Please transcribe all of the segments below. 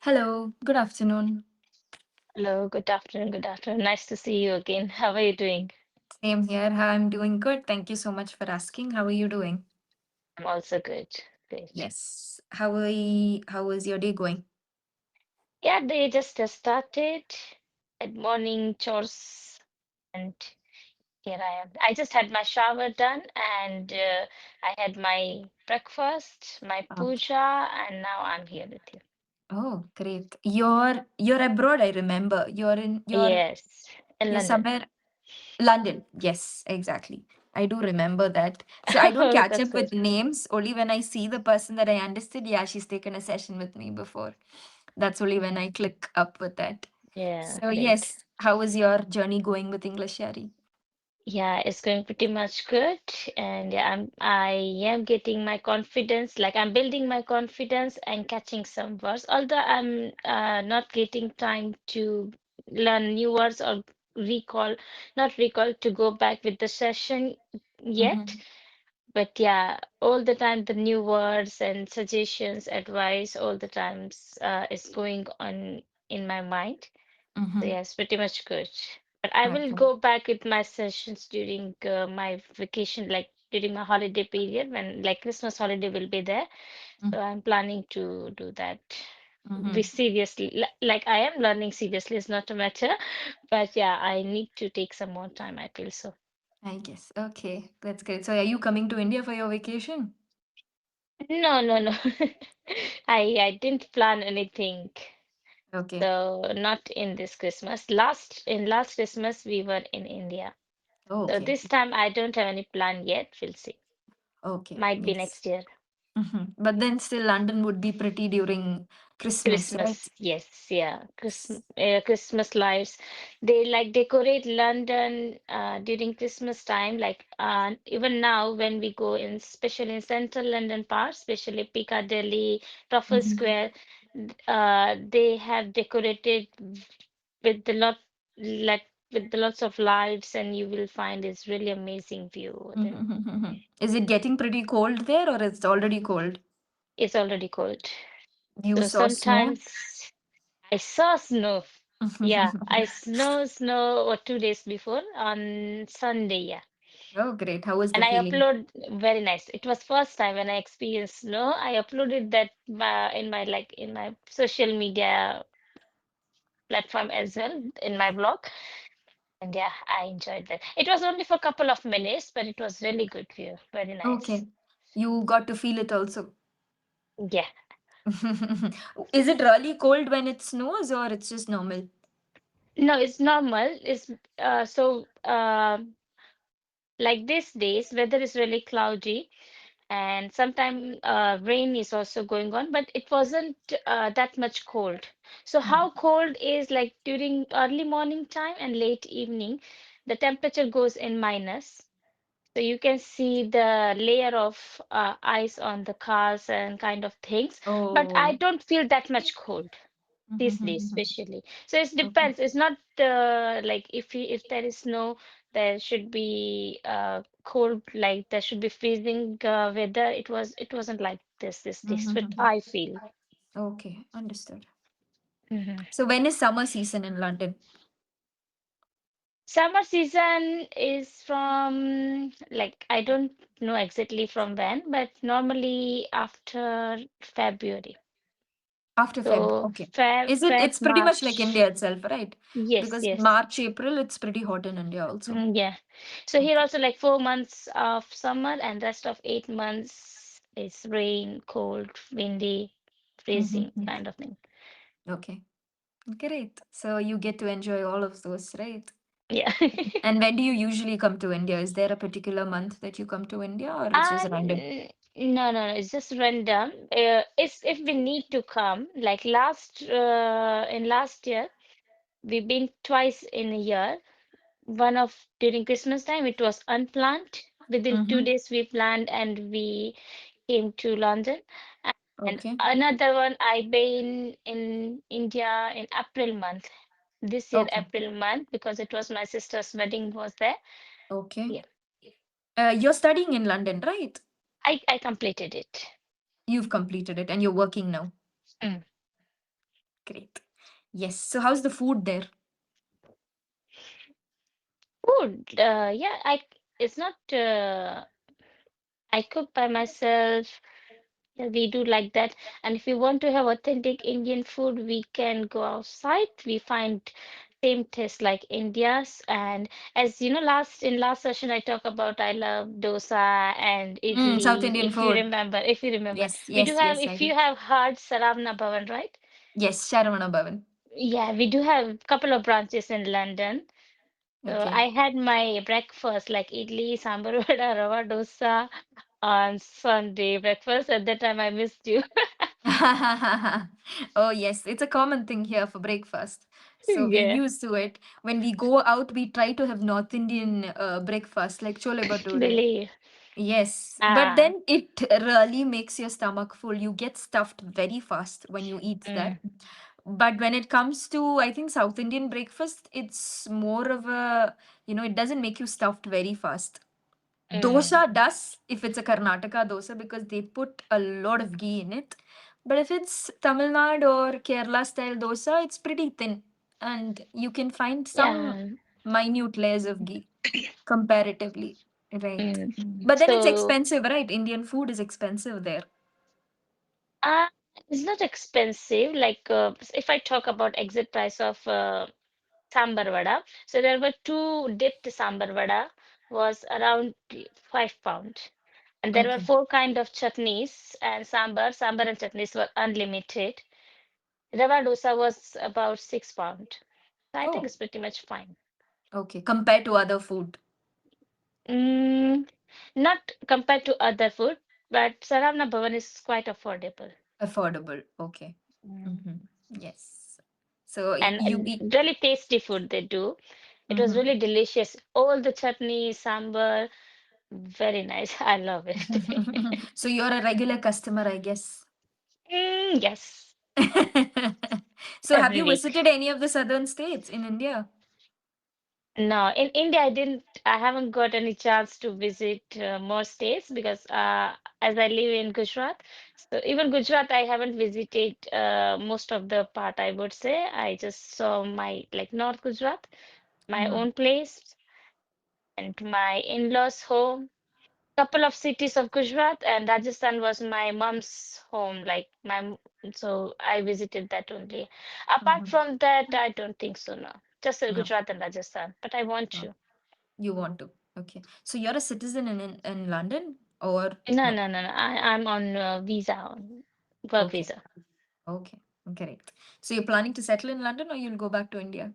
Hello, good afternoon. Hello, good afternoon, good afternoon. Nice to see you again. How are you doing? Same here. I'm doing good. Thank you so much for asking. How are you doing? I'm also good. Great. Yes. How is your day going? Yeah, they just started at morning chores, and here I am. I just had my shower done, and I had my breakfast, my Okay. puja, and now I'm here with you. Oh, great. You're abroad, I remember. Yes, in You're London. somewhere London. Yes, exactly. I do remember that. So I don't Oh, catch that's up good. with names. Only when I see the person that I understood, yeah, she's taken a session with me before. That's only when Mhm. I click up with that. Yeah, So great. yes, how is your journey going with English, Yari? Yeah, it's going pretty much good, and yeah, I am getting my confidence. Like I'm building my confidence and catching some words. Although I'm not getting time to learn new words or recall, not recall to go back with the session yet. Mm-hmm. But yeah, all the time the new words and suggestions, advice, all the times is going on in my mind. So Mm-hmm. yes, pretty much good. But I will Okay. go back with my sessions during my vacation, like during my holiday period when like Christmas holiday will be there. So I'm planning to do that. Be Mm-hmm. seriously, like I am learning seriously, it's not a matter. But yeah, I need to take some more time, I feel so. I guess. Okay, that's great. So are you coming to India for your vacation? No, no, no. I didn't plan anything. Okay. So not in this Christmas. Last Christmas we were in India. Oh, So okay. this time I don't have any plan yet. We'll see. Okay. Might be Yes. next year. But then still London would be pretty during Christmas, right? Christmas, yes, yeah. Christmas lights. They like decorate London during Christmas time. Like even now when we go in, especially in central London parts, especially Piccadilly, Trafalgar Mm-hmm. Square, they have decorated with the lot like with the lots of lights, and you will find it's really amazing view over there. Is it getting pretty cold there or it's already cold? It's already cold. You So saw snow? sometimes I saw snow. Yeah, I snow or 2 days before on Sunday. Yeah, Oh, great. How was the and I feeling? upload very nice. It was first time when I experienced snow. I uploaded that in my social media platform as well in my blog, and yeah, I enjoyed that. It was only for a couple of minutes, but it was really good view. Very nice. Okay. You got to feel it also. Yeah. Is it really cold when it snows or it's just normal? No, it's normal. It's like these days, weather is really cloudy and sometimes rain is also going on, but it wasn't that much cold. So how cold is like during early morning time and late evening, the temperature goes in minus. So you can see the layer of ice on the cars and kind of things, but I Oh. don't feel that much cold these days especially. So it Okay. depends. It's not like if there is snow, there should be cold, like there should be freezing weather. It wasn't like this but I feel. Okay, understood. Mhm. So when is summer season in London? Summer season is from, like, I don't know exactly from when, but normally after February. After Feb. So Okay. Feb, It's pretty much like March. India itself, right? Yes, Because yes. March, April, it's pretty hot in India also. Yeah. So here Okay. also like 4 months of summer and rest of 8 months is rain, cold, windy, freezing Mhm. kind of thing. Okay. Great. So you get to enjoy all of those, right? Yeah. And when do you usually come to India? Is there a particular month that you come to India or it's just random? No, no, no. It's just random. It's if we need to come, like in last year, we've been twice in a year. One of during Christmas time, it was unplanned. Within two Mm-hmm. days, we planned and we came to London. And Okay. another one, I've been in India in April month. This year, Okay. April month, because it was my sister's wedding was there. Okay. Yeah, You're studying in London, right? I completed it. You've completed it and you're working now. Mm. Great. Yes. So how's the food there? Food, yeah, it's not, I cook by myself. Yeah, we do like that. And if we want to have authentic Indian food, we can go outside. We find same taste like India's. And as you know, last session I talk about I love dosa and South idli. Indian If you food. remember, if you remember, Yes, we do yes, have. yes, I If do. you have heard Saravana Bhavan, right? Yes, Sharavana Bhavan. Yeah, we do have a couple of branches in London. So Okay. I had my breakfast like idli, sambar vada, rava dosa on Sunday breakfast. At that time, I missed you. Oh, yes, it's a common thing here for breakfast. So we're Yeah, used to it. When we go out, we try to have North Indian breakfast like chole bhature. really. Yes, but Ah, then it really makes your stomach full. You get stuffed very fast when you eat that. mm, But when it comes to, I think, South Indian breakfast, it's more of a, it doesn't make you stuffed very fast. mm, Dosa does if it's a Karnataka dosa because they put a lot of ghee in it. But if it's Tamil Nadu or Kerala style dosa, it's pretty thin and you can find some yeah. minute layers of ghee comparatively. Right. Mm. But then it's So, expensive, right? Indian food is expensive there. uh, it's not expensive. Like, if I talk about exit price of sambar vada, so there were two dipped sambar vada was around £5. And there were Okay. four kind of chutneys and sambar and chutneys were unlimited. Rava dosa was about £6. So I think Oh, it's pretty much fine. okay. Compared to other food, Mm, not compared to other food, but Saravana Bhavan is quite affordable. affordable. Okay. Mm. Mm-hmm. Yes. So you And eat. really tasty food they do. It was Mm-hmm. really delicious. All the chutney, sambar, very nice. I love it. So you're a regular customer, I guess. Yes, So have every you week. visited any of the southern states in India? No, in India, I haven't got any chance to visit more states because as I live in Gujarat, so even Gujarat, I haven't visited most of the part, I would say. I just saw my like North Gujarat, my Mm-hmm. own place, and my in-laws' home. Couple of cities of Gujarat and Rajasthan was my mom's home, like so I visited that only. Apart Mm-hmm. from that, I don't think so, no. Just No, Gujarat and Rajasthan, but I want no. to. You want to. Okay. So you're a citizen in London or No, no? no, no, no. I'm on visa, on work Okay. visa. Okay. Correct. So you're planning to settle in London or you'll go back to India?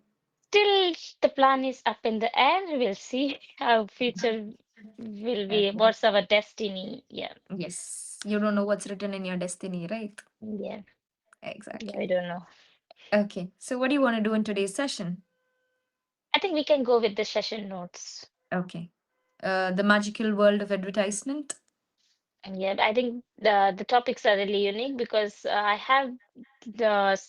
Still, the plan is up in the air. We'll see how future will be. Okay. What's our destiny? Yeah, Yes. You don't know what's written in your destiny, right? yeah, yeah. Exactly. I don't know. Okay. So what do you want to do in today's session? I think we can go with the session notes. Okay. The magical world of advertisement. And yeah, I think the topics are really unique because I have the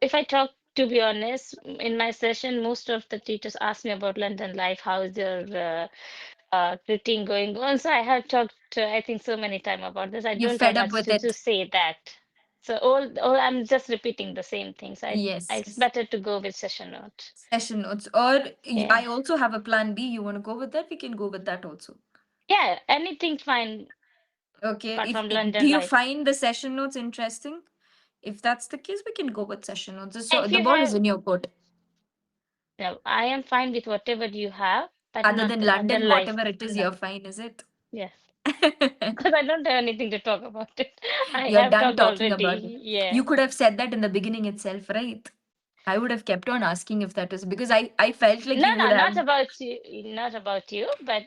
if I talk to be honest, in my session, most of the teachers ask me about London life, how is your routine going on. So I have talked, I think, so many time about this. I You don't have fed up much with to it. say that. So all I'm just repeating the same things. It's Yes. better to go with session note. Session notes. Or Yeah, I also have a plan B. You want to go with that? We can go with that also. yeah, anything fine Okay. apart from Do London you life. find the session notes interesting? If that's the case, we can go with session notes. So If the you ball is have, in your court. no, I am fine with whatever you have, but Other not than the London London, life. whatever it is, No, you're fine, is it? yes, because I don't have anything to talk about it. I You're have done talked talking about it. already. Yeah. You could have said that in the beginning itself, right? I would have kept on asking if that was because I felt like No, you would no, have. not about you, not about you, but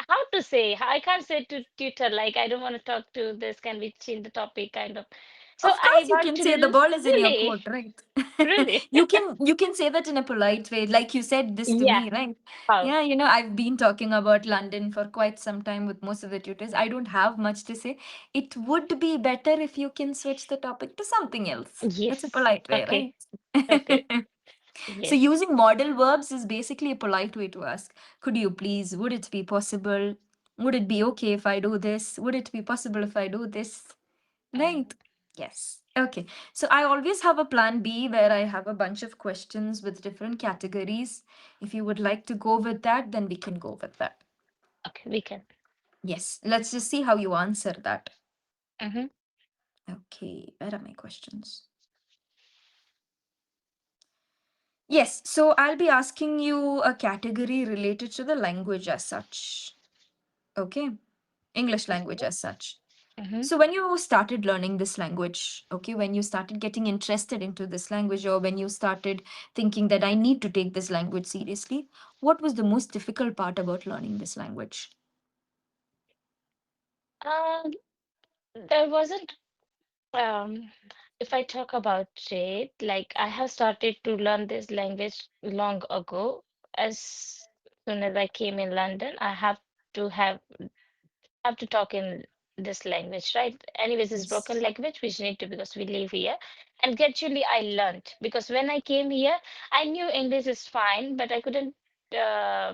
how to say? I can't say to tutor like I don't want to talk to this. Can we change the topic? Kind of. So Of I course, you want can to say the ball is in your really, court, right? really, You can say that in a polite way, like you said this to yeah. me, right? How? Yeah, I've been talking about London for quite some time with most of the tutors. I don't have much to say. It would be better if you can switch the topic to something else. It's a Yes. polite way, Okay. Okay. right? So Yes. using modal verbs is basically a polite way to ask, could you please, would it be possible? Would it be okay if I do this? Would it be possible if I do this? Mm. Right? Yes. Okay. So I always have a plan B where I have a bunch of questions with different categories. If you would like to go with that, then we can go with that. Okay, we can. Yes. Let's just see how you answer that. Mm-hmm. Okay. Where are my questions? Yes. So I'll be asking you a category related to the language as such. Okay. English language as such. Mm-hmm. So when you started learning this language, okay, when you started getting interested into this language, or when you started thinking that I need to take this language seriously, what was the most difficult part about learning this language? Um, there wasn't if I talk about it, like I have started to learn this language long ago. As soon as I came in London, I to have to talk in this language, right? Anyways, it's broken Yes. language which need to because we live here. And gradually I learned because when I came here, I knew English is fine, but I couldn't uh,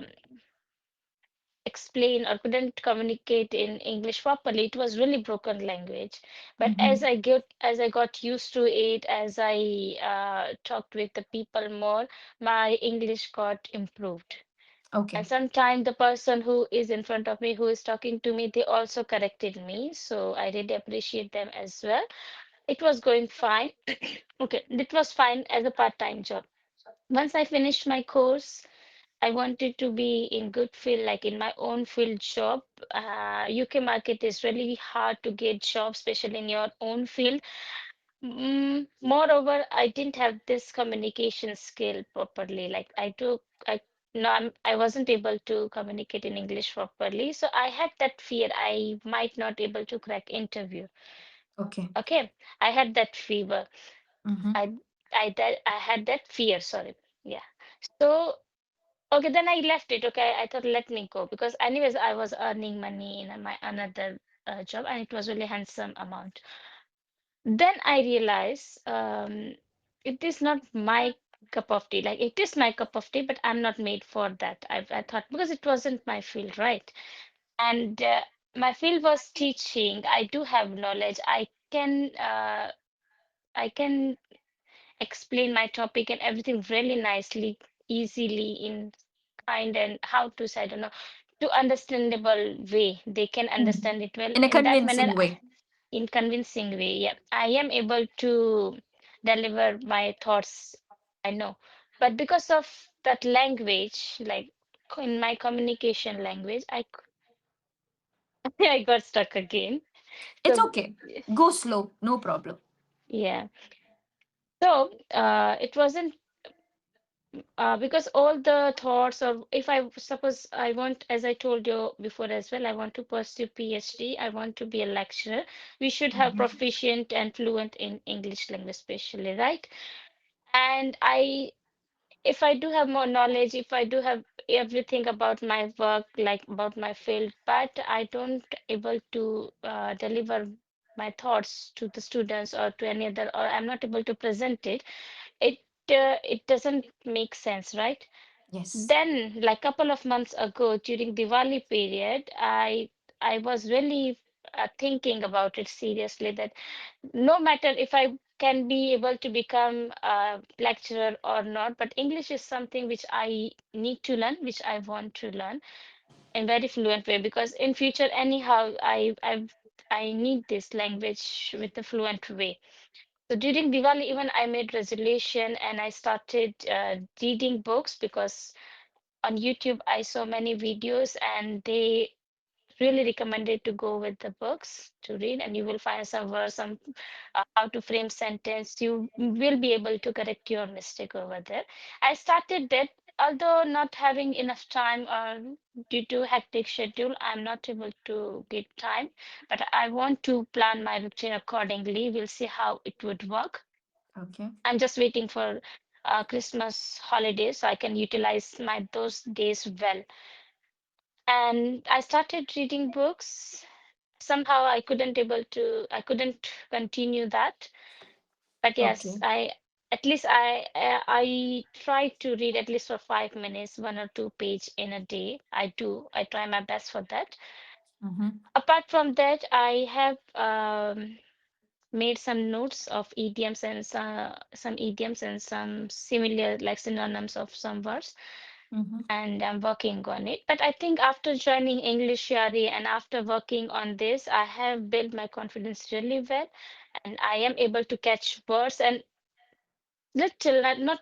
explain or couldn't communicate in English properly. It was really broken language. But Mm-hmm. as I got used to it, as I talked with the people more, my English got improved. And Okay. sometimes the person who is in front of me, who is talking to me, they also corrected me. So I really appreciate them as well. It was going fine. Okay, it was fine as a part-time job. Once I finished my course, I wanted to be in good field, like in my own field job. UK market is really hard to get jobs, especially in your own field. Moreover, I didn't have this communication skill properly. Like I no, I wasn't able to communicate in English properly. So I had that fear I might not able to crack interview. Okay. Okay, I had that fever. Mm-hmm. I I had that fear. Sorry. Yeah. So okay, then I left it. Okay, I thought let me go because anyways I was earning money in my another job and it was really handsome amount. Then I realized it is not my cup of tea. Like it is my cup of tea, but I'm not made for that. I thought because it wasn't my field, right? And my field was teaching. I do have knowledge. I can explain my topic and everything really nicely, easily in kind and how to say, I don't know, to understandable way. They can Mm-hmm. understand it well. In a In that manner, convincing way. in convincing way, yeah, I am able to deliver my thoughts. I know, but because of that language, like in my communication language, I got stuck again. It's So okay. Go slow. No problem. yeah, so it wasn't because all the thoughts of if I suppose I want, as I told you before as well, I want to pursue PhD, I want to be a lecturer. We should have Mm-hmm. proficient and fluent in English language, especially, right? And if I do have more knowledge, if I do have everything about my work, like about my field, but I don't able to deliver my thoughts to the students or to any other, or I'm not able to present it, it it doesn't make sense, right? Yes. Then, like couple of months ago, during Diwali period, I was really thinking about it seriously that no matter if I can be able to become a lecturer or not, but English is something which I need to learn, which I want to learn in very fluent way because in future anyhow I need this language with a fluent way. So during Diwali, even I made resolution and I started reading books because on YouTube, I saw many videos and they really recommended to go with the books to read, and you will find some words, some how to frame sentence. You will be able to correct your mistake over there. I started that, although not having enough time or due to hectic schedule, I'm not able to get time, but I want to plan my routine accordingly. We'll see how it would work. Okay. I'm just waiting for Christmas holidays so I can utilize my those days well. And I started reading books. Somehow I couldn't continue that. But yes, Okay. I at least I try to read at least for 5 minutes, 1 or 2 page in a day. I try my best for that. Mm-hmm. Apart from that, I have made some notes of idioms and some idioms and some similar like synonyms of some words, Mm-hmm. and I'm working on it. But I think after joining English Yari and after working on this, I have built my confidence really well, and I am able to catch words and little, not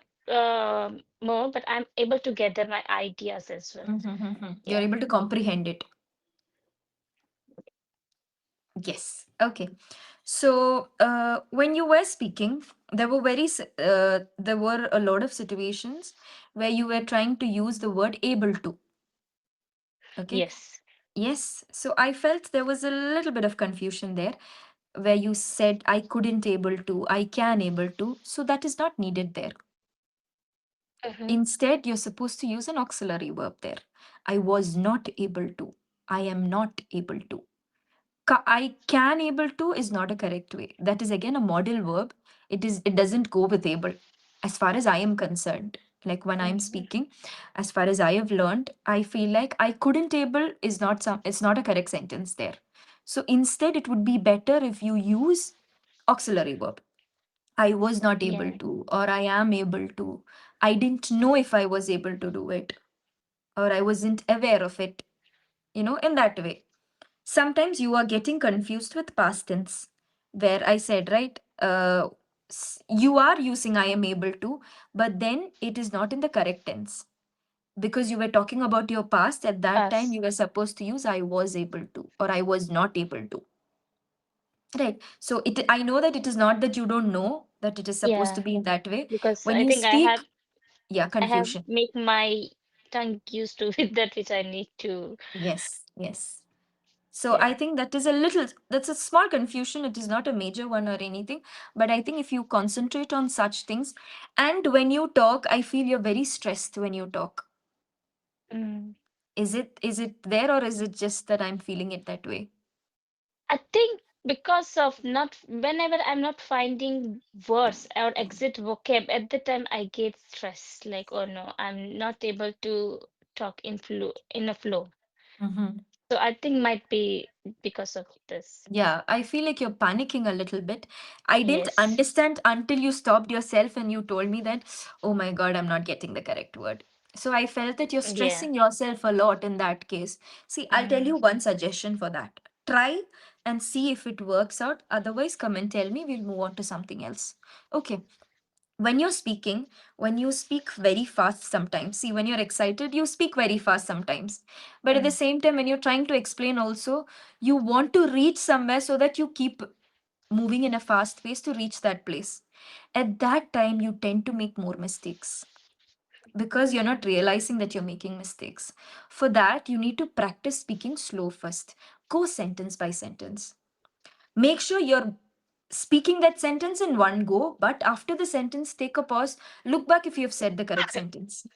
more, but I'm able to gather my ideas as well. Mm-hmm. You're Yeah. able to comprehend it. Yes. Okay. So, when you were speaking, there were a lot of situations where you were trying to use the word able to. Okay. Yes. Yes. So I felt there was a little bit of confusion there where you said I couldn't able to, I can able to. So that is not needed there. Mm-hmm. Instead, you're supposed to use an auxiliary verb there. I was not able to. I am not able to. I can able to is not a correct way. That is again a model verb. It doesn't go with able. As far as I am concerned, like when I'm Mm-hmm. speaking, as far as I have learned, I feel like I couldn't able is not some it's not a correct sentence there. So instead it would be better if you use auxiliary verb. I was not able Yeah. to, or I am able to. I didn't know if I was able to do it, or I wasn't aware of it, in that way. Sometimes you are getting confused with past tense, where I said, right, you are using I am able to, but then it is not in the correct tense. Because you were talking about your past, at that time Us. you were supposed to use I was able to, or I was not able to. Right. So I know that it is not that you don't know that it is supposed to Yeah. be in that way. Because When I you think speak, yeah, I have confusion. make my tongue used to with that which I need to. Yes, yes. So I Yeah. think that's a small confusion. It is not a major one or anything. But I think if you concentrate on such things, and when you talk, I feel you're very stressed when you talk. Mm. Is it there, or is it just that I'm feeling it that way? I think because of not whenever I'm not finding words or exit vocab, at the time I get stressed. Like, oh no, I'm not able to talk in a flow. Mm-hmm. So I think might be because of this. Yeah, I feel like you're panicking a little bit. I didn't Yes. understand until you stopped yourself and you told me that, oh my God, I'm not getting the correct word. So I felt that you're Yeah. stressing yourself a lot in that case. See, I'll tell Mm. you one suggestion for that. Try and see if it works out. Otherwise, come and tell me. We'll move on to something else. Okay. When you're speaking, when you speak very fast sometimes, see, when you're excited, you speak very fast sometimes. But at the Mm. same time, when you're trying to explain also, you want to reach somewhere so that you keep moving in a fast pace to reach that place. At that time, you tend to make more mistakes because you're not realizing that you're making mistakes. For that, you need to practice speaking slow first. Go sentence by sentence. Make sure you're speaking that sentence in one go, but after the sentence, take a pause, look back if you've said the correct sentence.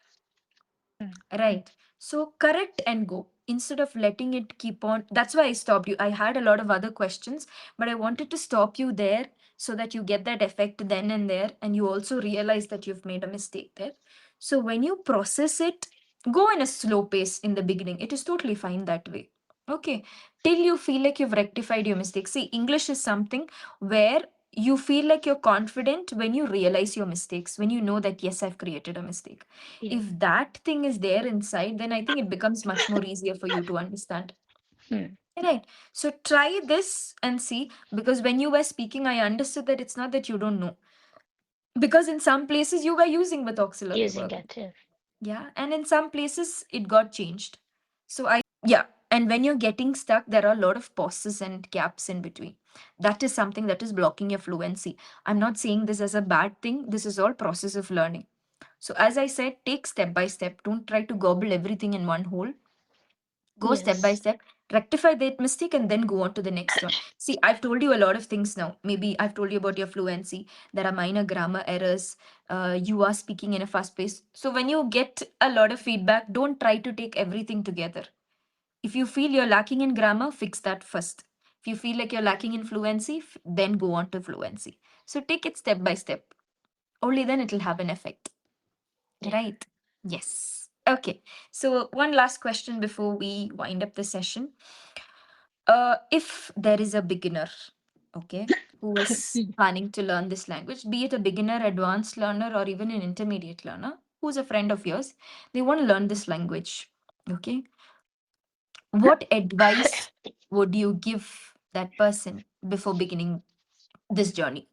Mm. Right. So correct and go instead of letting it keep on. That's why I stopped you. I had a lot of other questions, but I wanted to stop you there so that you get that effect then and there, and you also realize that you've made a mistake there. So when you process it, go in a slow pace in the beginning. It is totally fine that way. Okay. Till you feel like you've rectified your mistake. See, English is something where you feel like you're confident when you realize your mistakes, when you know that, yes, I've created a mistake. Yeah. If that thing is there inside, then I think it becomes much more easier for you to understand. Mm. Right. So try this and see, because when you were speaking, I understood that it's not that you don't know. Because in some places you were using with auxiliary Using verb. it. Yeah. Yeah. And in some places it got changed. So yeah. And when you're getting stuck, there are a lot of pauses and gaps in between. That is something that is blocking your fluency. I'm not saying this as a bad thing. This is all process of learning. So, as I said, take step by step. Don't try to gobble everything in one hole. Go step by Yes. step, rectify that mistake, and then go on to the next one. See, I've told you a lot of things now. Maybe I've told you about your fluency. There are minor grammar errors. You are speaking in a fast pace. So, when you get a lot of feedback, don't try to take everything together. If you feel you're lacking in grammar, fix that first. If you feel like you're lacking in fluency, then go on to fluency. So, take it step by step. Only then it'll have an effect. Yeah. Right. Yes. Okay. So, one last question before we wind up the session. If there is a beginner, okay, who is planning to learn this language, be it a beginner, advanced learner, or even an intermediate learner, who's a friend of yours, they want to learn this language. Okay, what advice would you give that person before beginning this journey?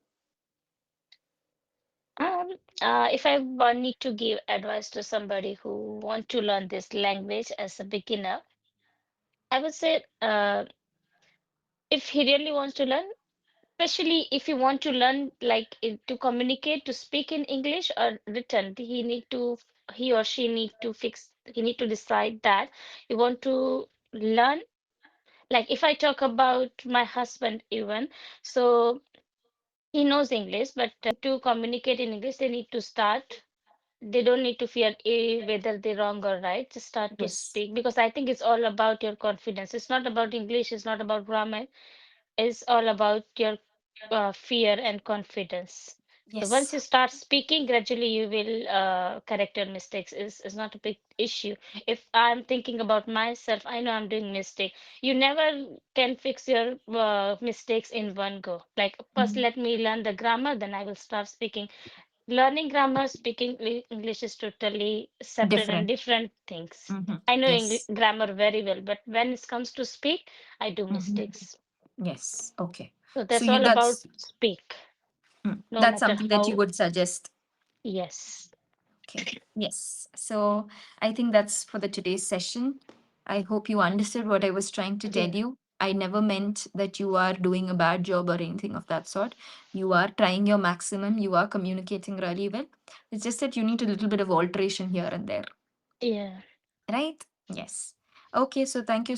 If I need to give advice to somebody who want to learn this language as a beginner, I would say if he really wants to learn, especially if you want to learn like to communicate, to speak in English or written, he or she need to decide that you want to learn. Like if I talk about my husband even, so he knows English, but to communicate in English, they need to start. They don't need to fear whether they're wrong or right. Just start to Yes. speak because I think it's all about your confidence. It's not about English, it's not about grammar, is all about your fear and confidence. So once Yes. you start speaking, gradually you will correct your mistakes. Is not a big issue. If I'm thinking about myself, I know I'm doing mistake. You never can fix your mistakes in one go. Like first, Mhm. let me learn the grammar, then I will start speaking. Learning grammar, speaking English is totally separate and Different. different things. Hmm. I know Yes. grammar very well, but when it comes to speak, I do Hmm. mistakes. Yes. Okay. So So that's you all about that's speak, no that's matter something that you how. would suggest. Yes. Okay. Yes. So I think that's for the today's session. I hope you understood what I was trying to tell Yeah. you. I never meant that you are doing a bad job or anything of that sort. You are trying your maximum. You are communicating really well. It's just that you need a little bit of alteration here and there. Yeah. Right? Yes. Okay. So thank you so